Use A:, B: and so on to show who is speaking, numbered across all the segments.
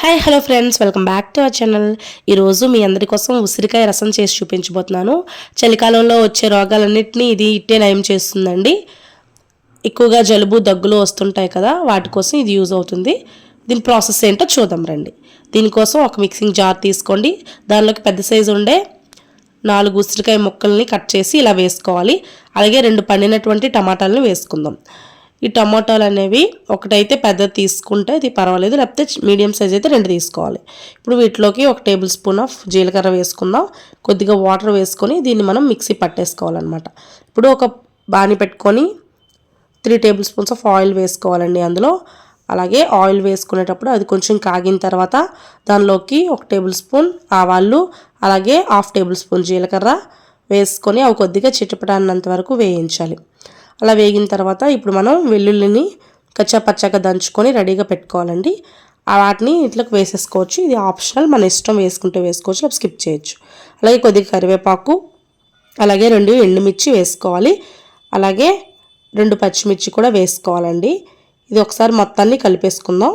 A: Hi hello friends, welcome back to our channel. ఈరోజు మీ అందరి కోసం ఉసిరికాయ రసం చేసి చూపించబోతున్నాను. చలికాలంలో వచ్చే రోగాలన్నింటినీ ఇది ఇట్టే నయం చేస్తుందండి. ఎక్కువగా జలుబు దగ్గులు వస్తుంటాయి కదా, వాటి కోసం ఇది యూజ్ అవుతుంది. దీని ప్రాసెస్ ఏంటో చూద్దాం రండి. దీనికోసం ఒక మిక్సింగ్ జార్ తీసుకోండి. దానిలోకి పెద్ద సైజు ఉండే 4 ఉసిరికాయ ముక్కల్ని కట్ చేసి ఇలా వేసుకోవాలి. అలాగే 2 పండినటువంటి టమాటాలను వేసుకుందాం. ఈ టమాటాలు అనేవి ఒకటైతే పెద్దది తీసుకుంటే అది పర్వాలేదు, లేకపోతే మీడియం సైజ్ అయితే 2 తీసుకోవాలి. ఇప్పుడు వీటిలోకి 1 టేబుల్ స్పూన్ ఆఫ్ జీలకర్ర వేసుకుందాం. కొద్దిగా వాటర్ వేసుకొని దీన్ని మనం మిక్సీ పట్టేసుకోవాలన్నమాట. ఇప్పుడు ఒక బాణీ పెట్టుకొని 3 టేబుల్ స్పూన్స్ ఆఫ్ ఆయిల్ వేసుకోవాలండి అందులో. అలాగే ఆయిల్ వేసుకునేటప్పుడు అది కొంచెం కాగిన తర్వాత దానిలోకి 1 టేబుల్ స్పూన్ ఆవాలు, అలాగే 1/2 టేబుల్ స్పూన్ జీలకర్ర వేసుకొని అవి కొద్దిగా చిటపటాన్నంత వరకు వేయించాలి. అలా వేగిన తర్వాత ఇప్పుడు మనం వెల్లుల్లిని కచ్చా పచ్చగా దంచుకొని రెడీగా పెట్టుకోవాలండి. వాటిని ఇట్లోకి వేసేసుకోవచ్చు. ఇది ఆప్షనల్, మన ఇష్టం, వేసుకుంటే వేసుకోవచ్చు, లేకపోతే స్కిప్ చేయొచ్చు. అలాగే కొద్దిగా కరివేపాకు, అలాగే 2 ఎండుమిర్చి వేసుకోవాలి. అలాగే 2 పచ్చిమిర్చి కూడా వేసుకోవాలండి. ఇది ఒకసారి మొత్తాన్ని కలిపేసుకుందాం.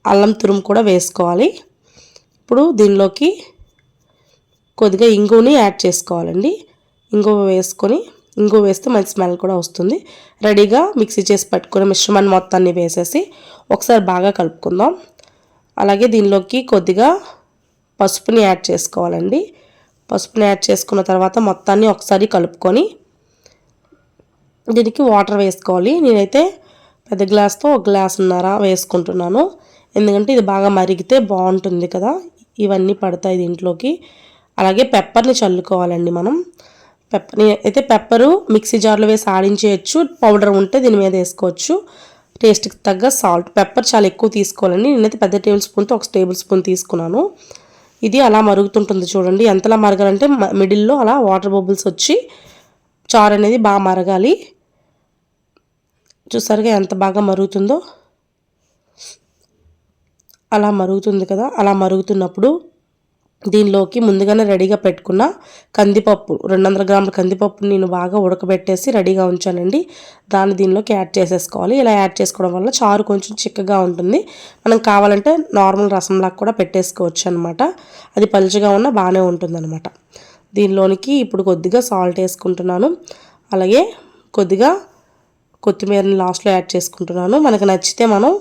A: అల్లం తురుము కూడా వేసుకోవాలి. ఇప్పుడు దీనిలోకి కొద్దిగా ఇంగువని యాడ్ చేసుకోవాలండి. ఇంగువ వేస్తే మంచి స్మెల్ కూడా వస్తుంది. రెడీగా మిక్సీ చేసి పట్టుకున్న మిశ్రమాన్ని మొత్తాన్ని వేసేసి ఒకసారి బాగా కలుపుకుందాం. అలాగే దీనిలోకి కొద్దిగా పసుపుని యాడ్ చేసుకోవాలండి. పసుపుని యాడ్ చేసుకున్న తర్వాత మొత్తాన్ని ఒకసారి కలుపుకొని దీనికి వాటర్ వేసుకోవాలి. నేనైతే పెద్ద గ్లాస్తో 1 గ్లాసున్నర వేసుకుంటున్నాను. ఎందుకంటే ఇది బాగా మరిగితే బాగుంటుంది కదా, ఇవన్నీ పడతాయి దీంట్లోకి. అలాగే పెప్పర్ని చల్లుకోవాలండి మనం. పెప్పరు మిక్సీ జార్లో వేసి ఆడించేయచ్చు, పౌడర్ ఉంటే దీని మీద వేసుకోవచ్చు. టేస్ట్కి తగ్గ సాల్ట్, పెప్పర్ చాలా ఎక్కువ తీసుకోవాలండి. నేనైతే పెద్ద టేబుల్ స్పూన్తో 1 టేబుల్ స్పూన్ తీసుకున్నాను. ఇది అలా మరుగుతుంటుంది చూడండి. ఎంతలా మరగాలంటే మిడిల్లో అలా వాటర్ బబుల్స్ వచ్చి చారు అనేది బాగా మరగాలి. చూసారుగా ఎంత బాగా మరుగుతుందో. అలా మరుగుతుంది కదా, అలా మరుగుతున్నప్పుడు దీనిలోకి ముందుగానే రెడీగా పెట్టుకున్న కందిపప్పు, 200 గ్రాముల కందిపప్పుని నేను బాగా ఉడకబెట్టేసి రెడీగా ఉంచానండి. దాన్ని దీనిలోకి యాడ్ చేసేసుకోవాలి. ఇలా యాడ్ చేసుకోవడం వల్ల చారు కొంచెం చిక్కగా ఉంటుంది. మనం కావాలంటే నార్మల్ రసంలాగా కూడా పెట్టేసుకోవచ్చు అనమాట. అది పలుచగా ఉన్నా బాగానే ఉంటుందన్నమాట. దీనిలోనికి ఇప్పుడు కొద్దిగా సాల్ట్ వేసుకుంటున్నాను. అలాగే కొద్దిగా కొత్తిమీరని లాస్ట్లో యాడ్ చేసుకుంటున్నాను. మనకు నచ్చితే మనం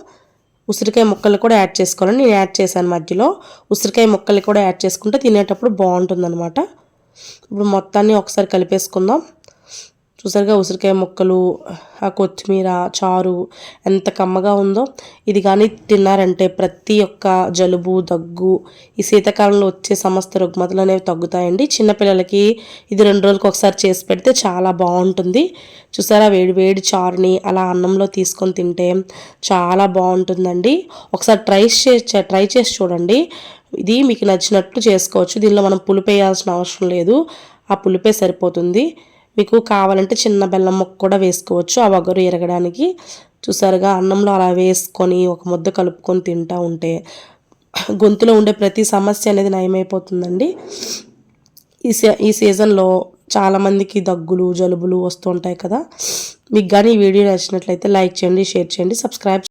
A: ఉసిరికాయ ముక్కలు కూడా యాడ్ చేసుకోవాలని నేను యాడ్ చేశాను మధ్యలో. ఉసిరికాయ ముక్కలు కూడా యాడ్ చేసుకుంటే తినేటప్పుడు బాగుంటుందన్నమాట. ఇప్పుడు మొత్తాన్ని ఒకసారి కలిపేసుకుందాం. చూసారుగా ఉసిరికాయ ముక్కలు, ఆ కొత్తిమీర, చారు ఎంత కమ్మగా ఉందో. ఇది కానీ తిన్నారంటే ప్రతి ఒక్క జలుబు, దగ్గు, ఈ శీతాకాలంలో వచ్చే సమస్త రుగ్మతలు అనేవి తగ్గుతాయండి. చిన్నపిల్లలకి ఇది 2 రోజులకు ఒకసారి చేసి పెడితే చాలా బాగుంటుంది. చూసారా, వేడి వేడి చారుని అలా అన్నంలో తీసుకొని తింటే చాలా బాగుంటుందండి. ఒకసారి ట్రై చేసి చూడండి. ఇది మీకు నచ్చినట్లు చేసుకోవచ్చు. దీనిలో మనం పులుపు వేయాల్సిన అవసరం లేదు, ఆ పులుపే సరిపోతుంది. మీకు కావాలంటే చిన్న బెల్లం ముక్క కూడా వేసుకోవచ్చు, ఆ వగరు ఎరగడానికి. చూసారుగా, అన్నంలో అలా వేసుకొని ఒక ముద్ద కలుపుకొని తింటూ ఉంటే గొంతులో ఉండే ప్రతి సమస్య అనేది నయమైపోతుందండి. ఈ సీజన్లో చాలామందికి దగ్గులు, జలుబులు వస్తూ ఉంటాయి కదా. మీకు కానీ ఈ వీడియో నచ్చినట్లయితే లైక్ చేయండి, షేర్ చేయండి, సబ్స్క్రైబ్